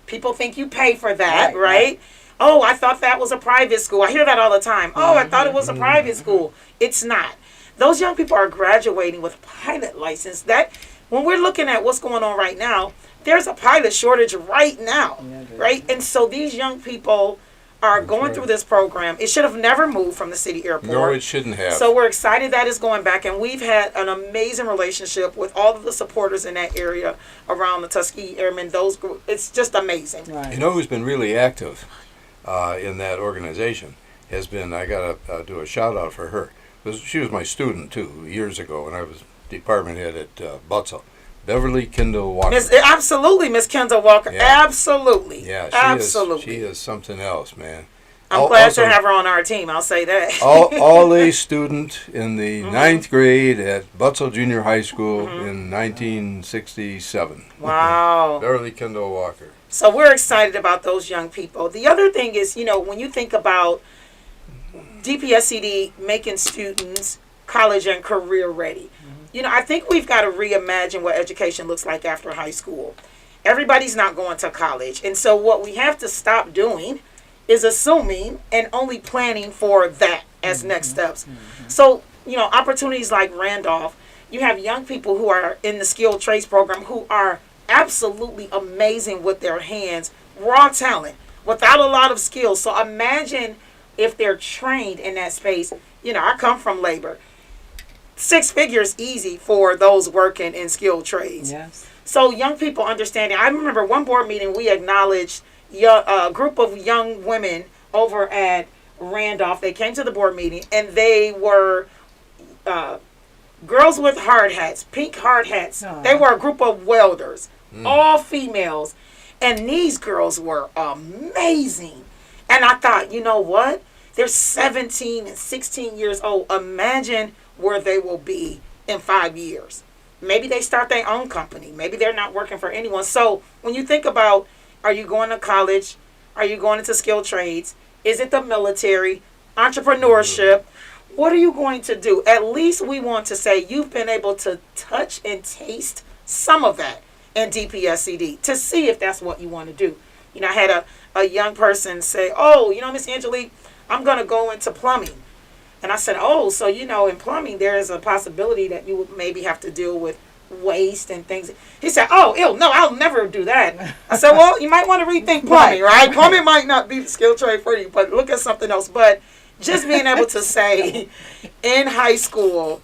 People think you pay for that, right? Oh, I thought that was a private school. I hear that all the time. Oh, I thought it was a private school. It's not. Those young people are graduating with a pilot license. That, when we're looking at what's going on right now, there's a pilot shortage right now, right? And so these young people are going through this program. It should have never moved from the city airport. No, it shouldn't have. So we're excited that it's going back, and we've had an amazing relationship with all of the supporters in that area around the Tuskegee Airmen. It's just amazing. Right. You know who's been really active in that organization has been, I got to do a shout out for her. Because she was my student, too, years ago when I was department head at Butzel. Beverly Kendall Walker. Absolutely, Miss Kendall Walker. Yeah. Absolutely. Yeah, absolutely. She is something else, man. I'm glad to have her on our team. I'll say that. all A student in the ninth grade at Butzel Junior High School in 1967. Wow. Beverly Kendall Walker. So we're excited about those young people. The other thing is, when you think about DPSCD making students college and career ready, I think we've got to reimagine what education looks like after high school. Everybody's not going to college. And so what we have to stop doing is assuming and only planning for that as next steps. So, opportunities like Randolph, you have young people who are in the skilled trades program who are absolutely amazing with their hands, raw talent, without a lot of skills. So imagine if they're trained in that space. I come from labor. 6 figures easy for those working in skilled trades. Yes. So young people understanding. I remember one board meeting we acknowledged a group of young women over at Randolph. They came to the board meeting, and they were girls with hard hats, pink hard hats. Aww. They were a group of welders, all females. And these girls were amazing. And I thought, you know what? They're 17 and 16 years old. Imagine where they will be in 5 years. Maybe they start their own company. Maybe they're not working for anyone. So when you think about, are you going to college? Are you going into skilled trades? Is it the military? Entrepreneurship? What are you going to do? At least we want to say you've been able to touch and taste some of that in DPSCD to see if that's what you want to do. I had a young person say, oh, Miss Angelique, I'm going to go into plumbing. And I said, oh, so, in plumbing, there is a possibility that you would maybe have to deal with waste and things. He said, oh, no, I'll never do that. I said, well, you might want to rethink plumbing, right? Plumbing might not be the skill trade for you, but look at something else. But just being able to say in high school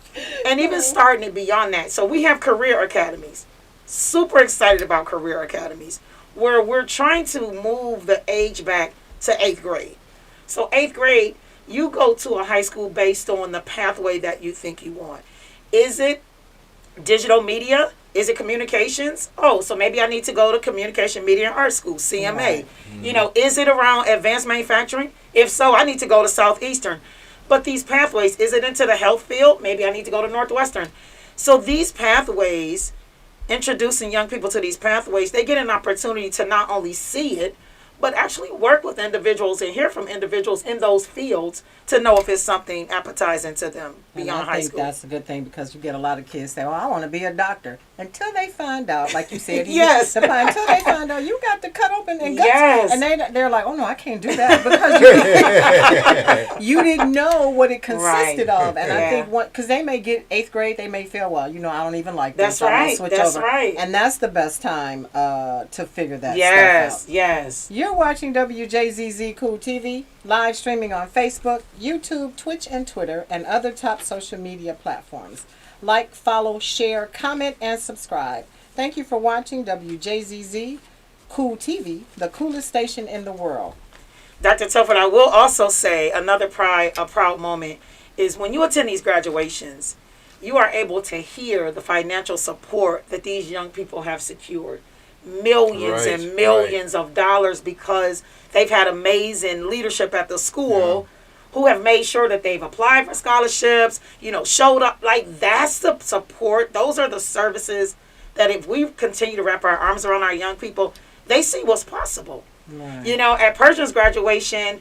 and even starting it beyond that. So we have career academies. Super excited about career academies where we're trying to move the age back to 8th grade. So 8th grade, you go to a high school based on the pathway that you think you want. Is it digital media? Is it communications? Oh, so maybe I need to go to Communication, Media, and Art School, CMA. Right. Is it around advanced manufacturing? If so, I need to go to Southeastern. But these pathways, is it into the health field? Maybe I need to go to Northwestern. So these pathways, introducing young people to these pathways, they get an opportunity to not only see it, but actually work with individuals and hear from individuals in those fields to know if it's something appetizing to them beyond high school. I think that's a good thing, because you get a lot of kids say, well, I want to be a doctor. Until they find out, like you said, yes. Until they find out you got to cut open and guts. Yes. And they're like, oh, no, I can't do that, because you didn't know what it consisted of. And I think, because they may get 8th grade, they may feel, well, I don't even like this. That's right. That's right. And that's the best time to figure that stuff out. Yes. You're watching WJZZ Cool TV, live streaming on Facebook, YouTube, Twitch, and Twitter, and other top social media platforms. Like, follow, share, comment, and subscribe. Thank you for watching WJZZ Cool TV, the coolest station in the world. Dr. Telford, I will also say another a proud moment is when you attend these graduations, you are able to hear the financial support that these young people have secured. Millions and millions of dollars because they've had amazing leadership at the school who have made sure that they've applied for scholarships, showed up. Like, that's the support. Those are the services that if we continue to wrap our arms around our young people, they see what's possible. Right. At Persian's graduation,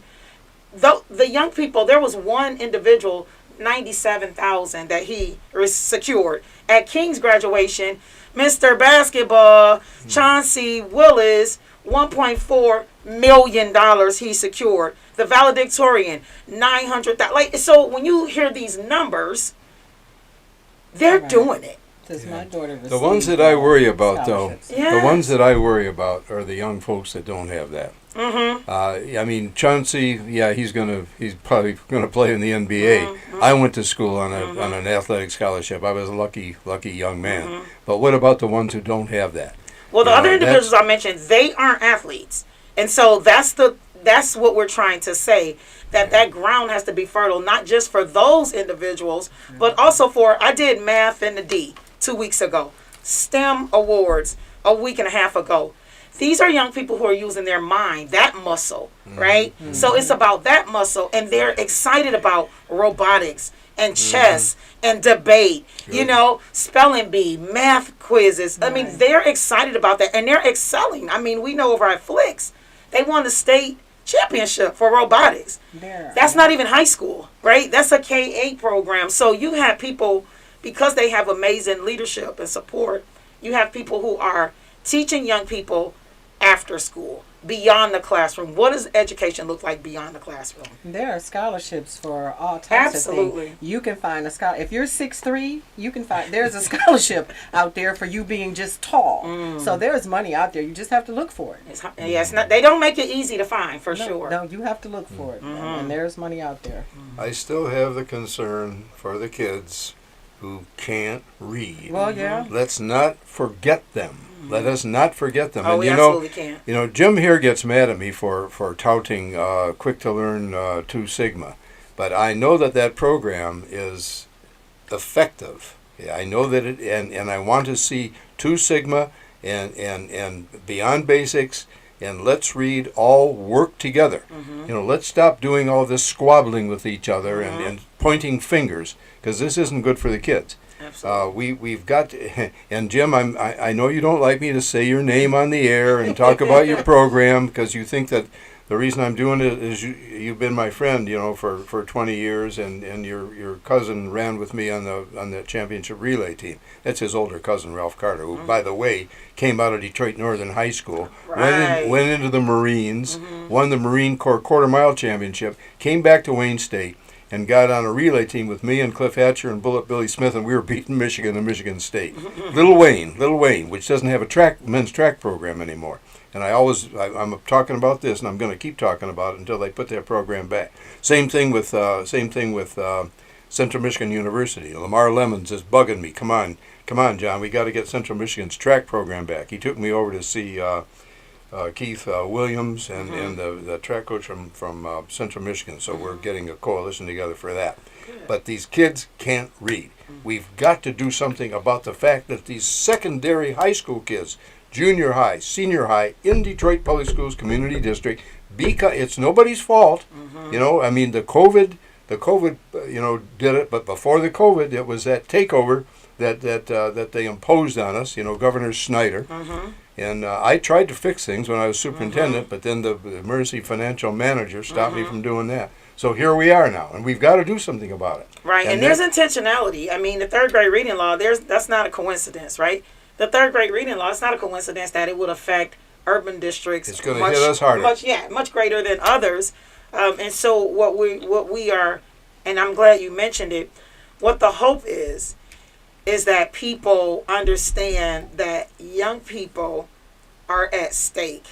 the young people, there was one individual, $97,000 that he secured. At King's graduation, Mr. Basketball, Chauncey Willis, $1.4 million he secured. The valedictorian, $900,000. So when you hear these numbers, they're doing it. My daughter the ones that I worry about, though, the ones that I worry about are the young folks that don't have that. I mean, Chauncey, he's probably gonna play in the NBA. I went to school on an athletic scholarship. I was a lucky young man. But what about the ones who don't have that? Well, the other individuals I mentioned, they aren't athletes, and so that's what we're trying to say. That ground has to be fertile, not just for those individuals, but also for. I did math in the D 2 weeks ago, STEM awards a week and a half ago. These are young people who are using their mind, that muscle, right? So it's about that muscle, and they're excited about robotics and chess and debate, spelling bee, math quizzes. I mean, they're excited about that, and they're excelling. I mean, we know over at Flicks, they won the state championship for robotics. That's not even high school, right? That's a K-8 program. So you have people, because they have amazing leadership and support, you have people who are teaching young people after school, beyond the classroom. What does education look like beyond the classroom? There are scholarships for all types of things. You can find a scholarship. If you're 6'3", there's a scholarship out there for you being just tall. So there's money out there. You just have to look for it. They don't make it easy to find, sure. No, you have to look for it. And there's money out there. I still have the concern for the kids who can't read. Well, yeah. Let's not forget them. Let us not forget them. Oh, we absolutely can't. Jim here gets mad at me for touting Quick to Learn 2 Sigma, but I know that program is effective. Yeah, I know that and I want to see 2 Sigma and Beyond Basics, and Let's Read all work together. Let's stop doing all this squabbling with each other and pointing fingers, because this isn't good for the kids. We've got to, and Jim, I know you don't like me to say your name on the air and talk about your program, because you think that the reason I'm doing it is you've been my friend, for 20 years, and your cousin ran with me on the championship relay team. That's his older cousin, Ralph Carter, who, by the way, came out of Detroit Northern High School, went into the Marines, won the Marine Corps quarter-mile championship, came back to Wayne State, and got on a relay team with me and Cliff Hatcher and Bullet Billy Smith, and we were beating Michigan and Michigan State. Little Wayne, which doesn't have a men's track program anymore. And I'm talking about this, and I'm going to keep talking about it until they put that program back. Same thing with Central Michigan University. Lamar Lemons is bugging me. Come on, John, we got to get Central Michigan's track program back. He took me over to see Keith Williams and the track coach from Central Michigan. So we're getting a coalition together for that. Good. But these kids can't read. We've got to do something about the fact that these secondary high school kids, junior high, senior high, in Detroit Public Schools Community District, because it's nobody's fault. I mean, the COVID, did it. But before the COVID, it was that takeover that they imposed on us. Governor Snyder. And I tried to fix things when I was superintendent, but then the emergency financial manager stopped me from doing that. So here we are now, and we've got to do something about it. Right, and there's intentionality. I mean, the third grade reading law, that's not a coincidence, right? The third grade reading law, it's not a coincidence that it would affect urban districts. It's going to hit us harder. Much greater than others. And so what we are, and I'm glad you mentioned it, what the hope is that people understand that young people are at stake.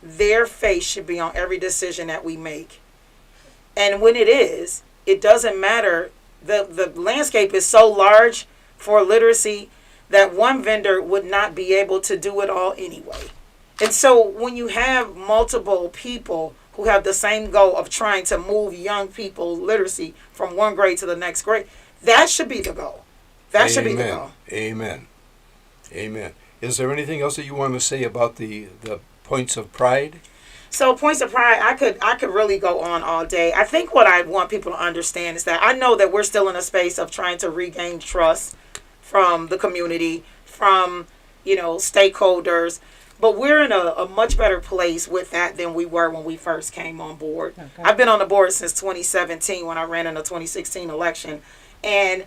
Their face should be on every decision that we make. And when it is, it doesn't matter. The landscape is so large for literacy that one vendor would not be able to do it all anyway. And so when you have multiple people who have the same goal of trying to move young people's literacy from one grade to the next grade, that should be the goal. That should be the goal. Amen. Amen. Is there anything else that you want to say about the points of pride? So points of pride, I could really go on all day. I think what I want people to understand is that I know that we're still in a space of trying to regain trust from the community, from, stakeholders. But we're in a much better place with that than we were when we first came on board. Okay. I've been on the board since 2017 when I ran in the 2016 election. And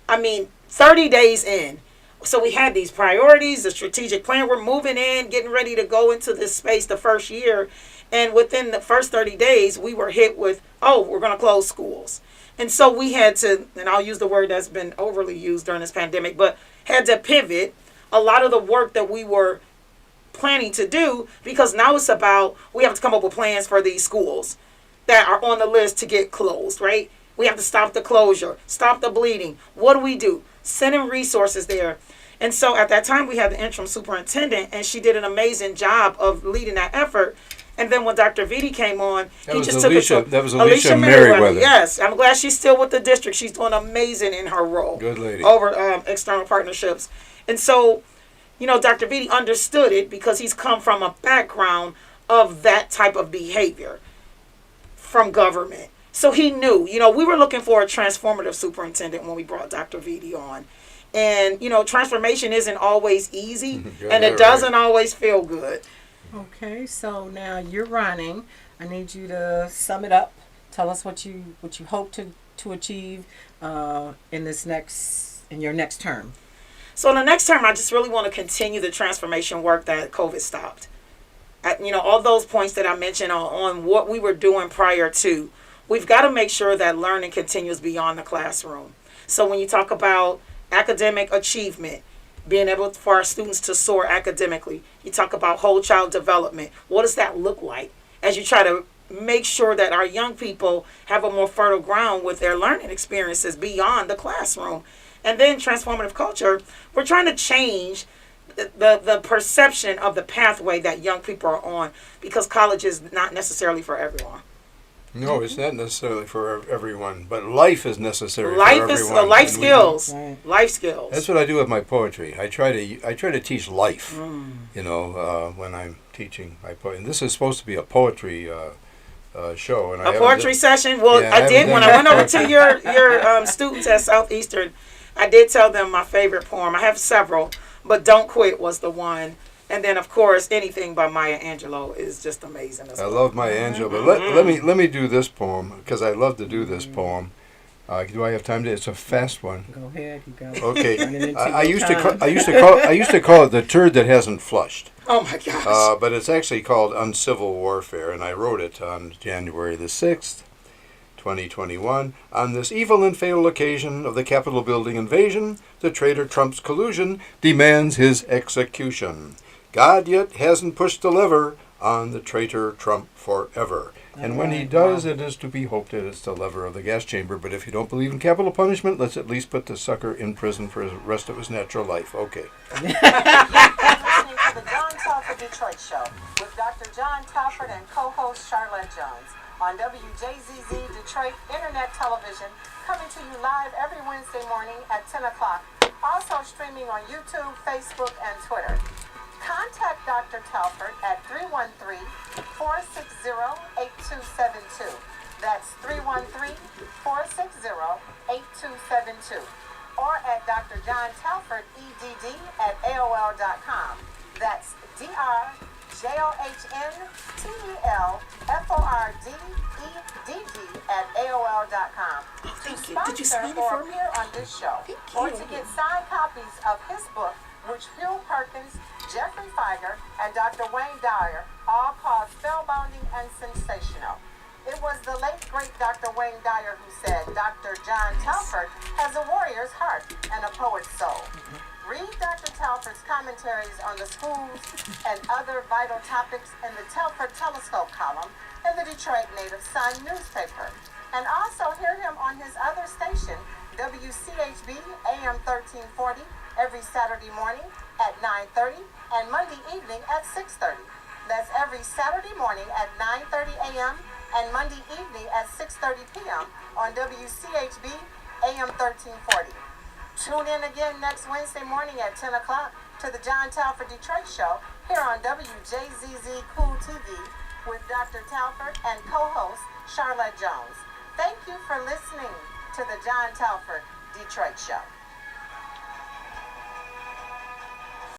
30 days in. So we had these priorities, the strategic plan. We're moving in, getting ready to go into this space the first year. And within the first 30 days, we were hit with, we're going to close schools. And so we had to, and I'll use the word that's been overly used during this pandemic, but had to pivot a lot of the work that we were planning to do, because now it's about, we have to come up with plans for these schools that are on the list to get closed, right? We have to stop the closure, stop the bleeding. What do we do? Send in resources there. And so at that time, we had the interim superintendent, and she did an amazing job of leading that effort. And then when Dr. Vitti came on, that was Alicia Merriweather. Yes, I'm glad she's still with the district. She's doing amazing in her role. Good lady. Over external partnerships. And so, Dr. Vitti understood it because he's come from a background of that type of behavior from government. So he knew, we were looking for a transformative superintendent when we brought Dr. Vitti on. And, transformation isn't always easy, and it doesn't always feel good. Okay, so now you're running. I need you to sum it up. Tell us what you hope to achieve in your next term. So in the next term, I just really want to continue the transformation work that COVID stopped. All those points that I mentioned on what we were doing prior to, we've got to make sure that learning continues beyond the classroom. So when you talk about academic achievement, being able for our students to soar academically, you talk about whole child development. What does that look like as you try to make sure that our young people have a more fertile ground with their learning experiences beyond the classroom? And then transformative culture, we're trying to change the perception of the pathway that young people are on, because college is not necessarily for everyone. No, it's not necessarily for everyone, but life is necessary for everyone. Life skills. Life skills. That's what I do with my poetry. I try to teach life. When I'm teaching my poetry. And this is supposed to be a poetry show. And a poetry session. Well, yeah, I did when I went over to your students at Southeastern. I did tell them my favorite poem. I have several, but "Don't Quit" was the one. And then, of course, anything by Maya Angelou is just amazing. I love Maya Angelou, but let me do this poem, because I love to do this poem. Do I have time to? It's a fast one. Go ahead, you go. Okay. I used to call it "The Turd That Hasn't Flushed." Oh my gosh! But it's actually called "Uncivil Warfare," and I wrote it on January the 6th, 2021. On this evil and fatal occasion of the Capitol building invasion, the traitor Trump's collusion demands his execution. God yet hasn't pushed the lever on the traitor Trump forever. And when he does, it is to be hoped that it's the lever of the gas chamber. But if you don't believe in capital punishment, let's at least put the sucker in prison for the rest of his natural life. Okay. Listening to the John Telford Detroit Show with Dr. John Telford and co-host Charlotte Jones on WJZZ Detroit Internet Television, coming to you live every Wednesday morning at 10 o'clock. Also streaming on YouTube, Facebook, and Twitter. Contact Dr. Telford at 313-460-8272. That's 313-460-8272. Or at Dr. John Telford, EDD, at AOL.com. That's DrJohnTelford at AOL.com. To sponsor or appear on this show, or to get signed copies of his book, which Phil Perkins, Jeffrey Feiger, and Dr. Wayne Dyer all called spellbinding and sensational. It was the late, great Dr. Wayne Dyer who said, Dr. John Telford has a warrior's heart and a poet's soul. Read Dr. Telford's commentaries on the schools and other vital topics in the Telford Telescope column in the Detroit Native Sun newspaper. And also hear him on his other station, WCHB AM 1340 every Saturday morning at 9:30 and Monday evening at 6:30. That's every Saturday morning at 9:30 a.m. and Monday evening at 6:30 p.m. on WCHB AM 1340. Tune in again next Wednesday morning at 10 o'clock to the John Telford Detroit Show here on WJZZ Cool TV with Dr. Telford and co-host Charlotte Jones. Thank you for listening to the John Telford Detroit Show.